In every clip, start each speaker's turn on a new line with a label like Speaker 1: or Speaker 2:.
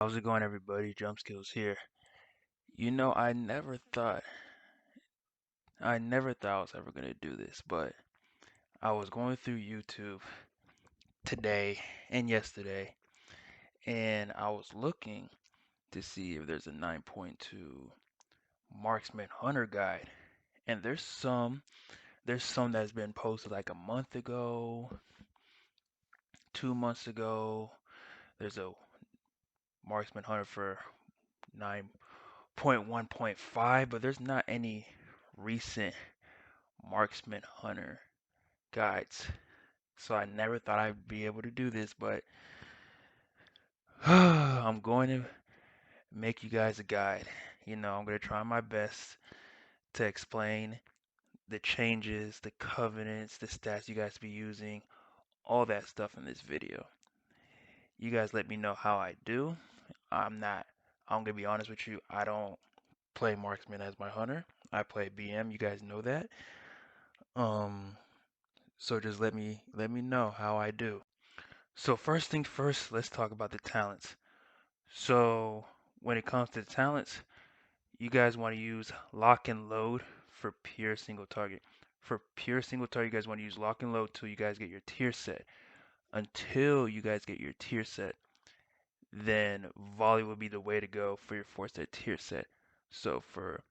Speaker 1: How's it going, everybody? Jump Skills here. You know, I never thought I was ever gonna do this, but I was going through YouTube today and yesterday, and I was looking to see if there's a 9.2 Marksman Hunter guide, and there's some that's been posted like a month ago, 2 months ago. There's a Marksman Hunter for 9.1.5, but there's not any recent Marksman Hunter guides. So I never thought I'd be able to do this, but I'm going to make you guys a guide. I'm going to try my best to explain the changes, the covenants, the stats you guys be using, all that stuff in this video. You guys let me know how I do. I'm going to be honest with you, I don't play Marksman as my hunter. I play BM, you guys know that. Um, so just let me know how I do. So first things first, let's talk about the talents. So when it comes to talents, you guys want to use lock and load for pure single target. For pure single target, you guys want to use lock and load till you guys get your tier set. Until you guys get your tier set, then volley will be the way to go for your 4-set tier set. So for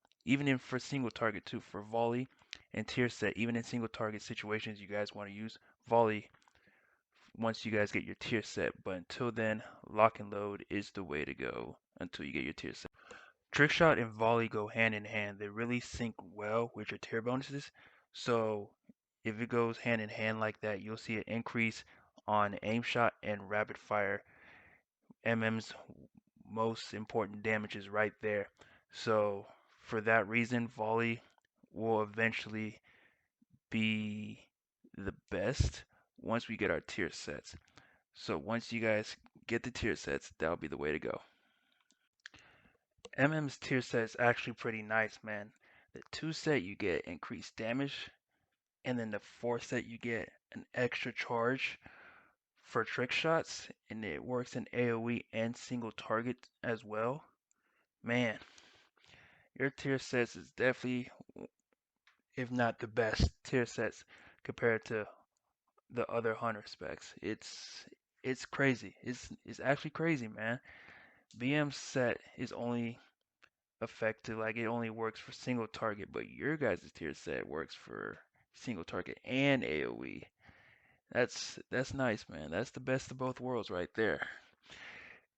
Speaker 1: single target too, for volley and tier set, even in single target situations, you guys want to use volley once you guys get your tier set. But until then, lock and load is the way to go until you get your tier set. Trickshot and volley go hand in hand. They really sync well with your tier bonuses. So if it goes hand in hand like that, you'll see an increase on aim shot and rapid fire. MM's most important damage is right there. So for that reason, volley will eventually be the best once we get our tier sets. So once you guys get the tier sets, that'll be the way to go. MM's tier set is actually pretty nice, man. The 2 set you get increased damage, and then the 4 set you get an extra charge for trick shots, and it works in AoE and single target as well. Man, your tier sets is definitely, if not the best tier sets compared to the other hunter specs. It's crazy. It's actually crazy, man. BM set is only effective, like it only works for single target, but your guys' tier set works for single target and AoE. That's nice, man. That's the best of both worlds right there.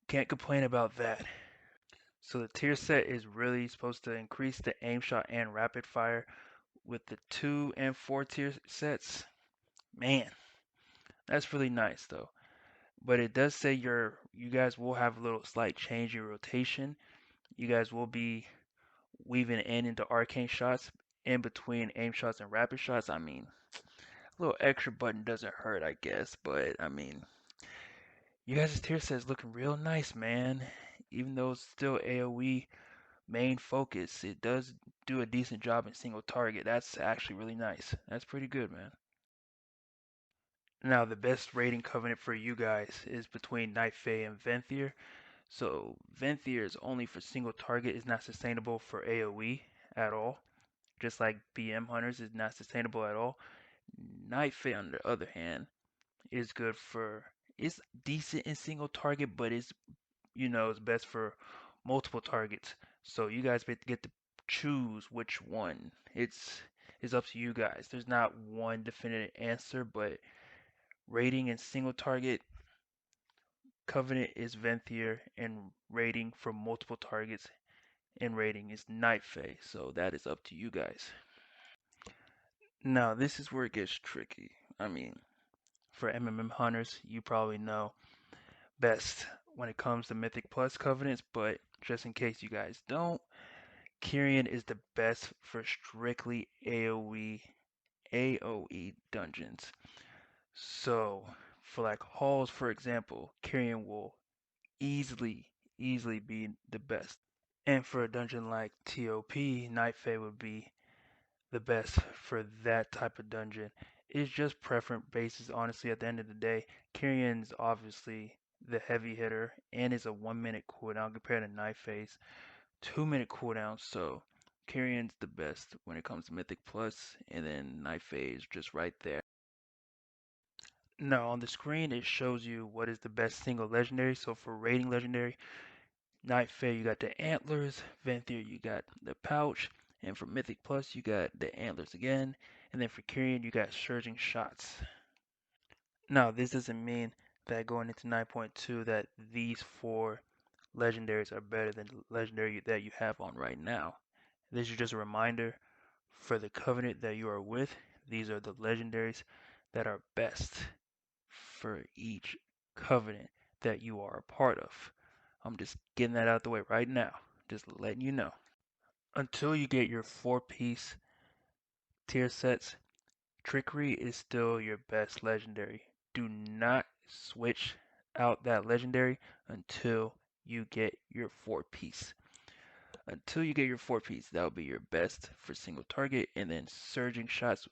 Speaker 1: Can't complain about that. So the tier set is really supposed to increase the aim shot and rapid fire with the 2 and 4 tier sets. Man, that's really nice though. But it does say you guys will have a little slight change in rotation. You guys will be weaving into arcane shots in between aim shots and rapid shots. I mean, a little extra button doesn't hurt, I guess. But I mean, you guys' tier set is looking real nice, man. Even though it's still AoE main focus, it does do a decent job in single target. That's actually really nice. That's pretty good, man. Now, the best rating covenant for you guys is between Night Fae and Venthyr. So, Venthyr is only for single target, is not sustainable for AoE at all. Just like BM Hunters is not sustainable at all. Night Fae, on the other hand, is good for, it's decent in single target, but it's best for multiple targets. So you guys get to choose which one. It's up to you guys. There's not one definitive answer, but rating in single target Covenant is Venthyr, and rating for multiple targets and rating is Night Fae. So that is up to you guys. Now this is where it gets tricky. I mean, for MMM hunters, you probably know best when it comes to Mythic Plus covenants, but just in case you guys don't, Kyrian is the best for strictly AoE dungeons. So for like halls, for example, Kyrian will easily be the best. And for a dungeon like TOP, Night Fae would be the best for that type of dungeon. It's just preference basis, honestly. At the end of the day, Kyrian's obviously the heavy hitter, and it's a 1 minute cooldown compared to Knife Phase 2 minute cooldown. So Carrion's the best when it comes to Mythic Plus, and then Knife Phase just right there. Now on the screen it shows you what is the best single legendary. So for rating legendary, Night Fae you got the antlers, Venthyr you got the pouch, and for Mythic Plus you got the antlers again, and then for Kyrian you got surging shots. Now this doesn't mean that going into 9.2 that these four legendaries are better than the legendary that you have on right now. This is just a reminder for the covenant that you are with. These are the legendaries that are best for each covenant that you are a part of. I'm just getting that out the way right now. Just letting you know. Until you get your 4 piece tier sets, Trickery is still your best legendary. Do not switch out that legendary until you get your 4 piece. Until you get your 4 piece, that will be your best for single target, and then surging shots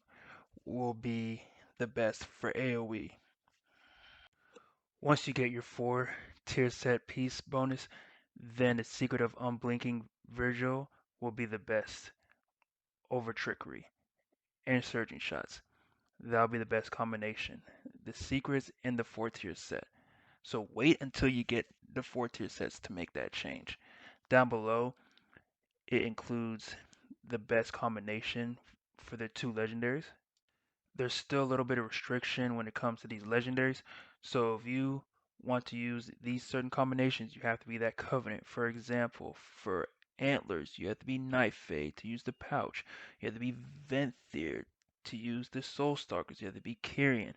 Speaker 1: will be the best for AoE. Once you get your 4 tier set piece bonus, then the Secret of Unblinking Virgil will be the best over Trickery and Surging Shots. That'll be the best combination. The secrets in the 4 tier set. So wait until you get the 4 tier sets to make that change. Down below, it includes the best combination for the 2 legendaries. There's still a little bit of restriction when it comes to these legendaries. So if you want to use these certain combinations, you have to be that covenant. For example, for antlers, you have to be Knife Fade to use the pouch. You have to be Venthyr to use the Soul Stalkers. You have to be Kyrian.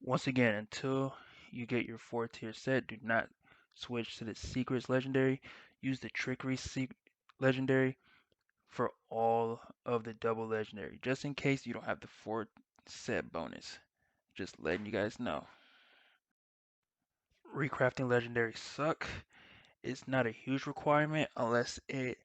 Speaker 1: Once again, until you get your 4 tier set, do not switch to the Secrets legendary. Use the Trickery legendary for all of the double legendary, just in case you don't have the 4 set bonus. Just letting you guys know. Recrafting legendaries suck. It's not a huge requirement unless it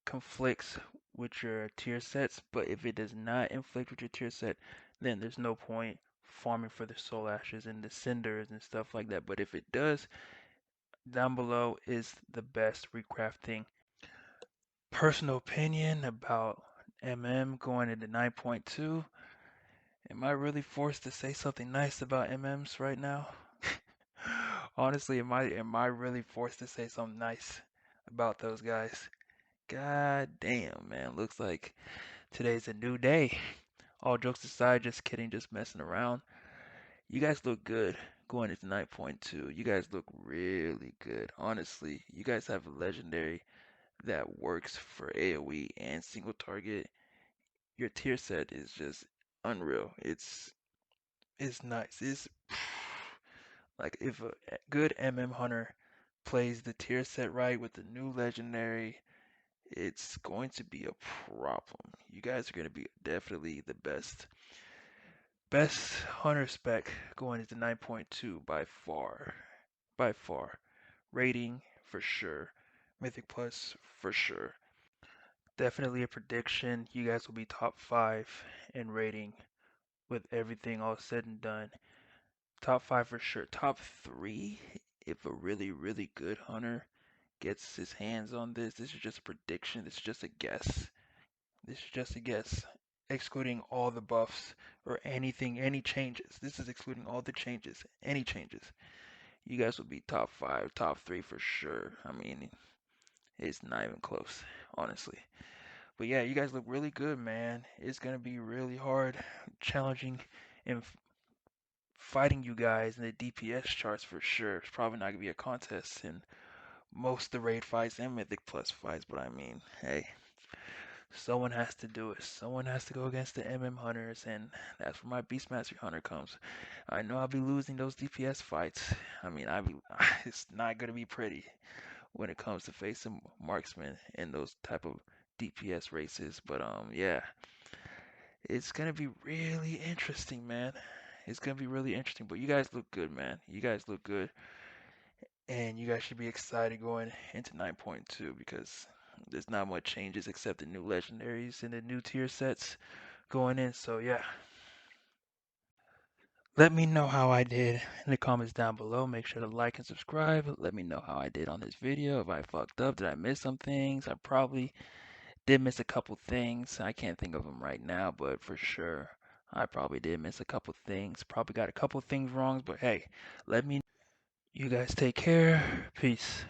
Speaker 1: conflicts with your tier sets, but if it does not inflict with your tier set, then there's no point farming for the soul ashes and the cinders and stuff like that. But if it does, down below is the best recrafting. Personal opinion about MM going into 9.2. Am I really forced to say something nice about MMs right now? Honestly, am I really forced to say something nice about those guys? God damn, man. Looks like today's a new day. All jokes aside, just kidding, just messing around. You guys look good going into 9.2. You guys look really good. Honestly, you guys have a legendary that works for AoE and single target. Your tier set is just unreal. It's nice. It's like if a good MM hunter plays the tier set right with the new legendary, it's going to be a problem. You guys are going to be definitely the best. Best hunter spec going into 9.2 by far. By far. Rating for sure. Mythic Plus for sure. Definitely a prediction. You guys will be top 5 in rating with everything all said and done. Top 5 for sure. Top 3 if a really, really good hunter gets his hands on this. This is just a prediction. This is just a guess. This is just a guess, excluding all the buffs or anything, any changes. This is excluding all the changes, any changes. You guys will be top 5, top 3 for sure. I mean, it's not even close, honestly. But yeah, you guys look really good, man. It's gonna be really hard, challenging, and fighting you guys in the DPS charts for sure. It's probably not gonna be a contest in most of the raid fights and Mythic Plus fights, but I mean, hey, someone has to do it. Someone has to go against the MM hunters, and that's where my Beastmaster hunter comes. I know I'll be losing those DPS fights. I mean, it's not gonna be pretty when it comes to facing marksmen in those type of DPS races. But yeah, it's gonna be really interesting, man. It's gonna be really interesting. But you guys look good, man. You guys look good, and you guys should be excited going into 9.2 because there's not much changes except the new legendaries and the new tier sets going in. So yeah, Let me know how I did in the comments down below. Make sure to like and subscribe. Let me know how I did on this video. If I fucked up, did I miss some things? I probably did miss a couple things. I can't think of them right now, but for sure, I probably did miss a couple things. Probably got a couple things wrong, but hey, let me. You guys take care. Peace.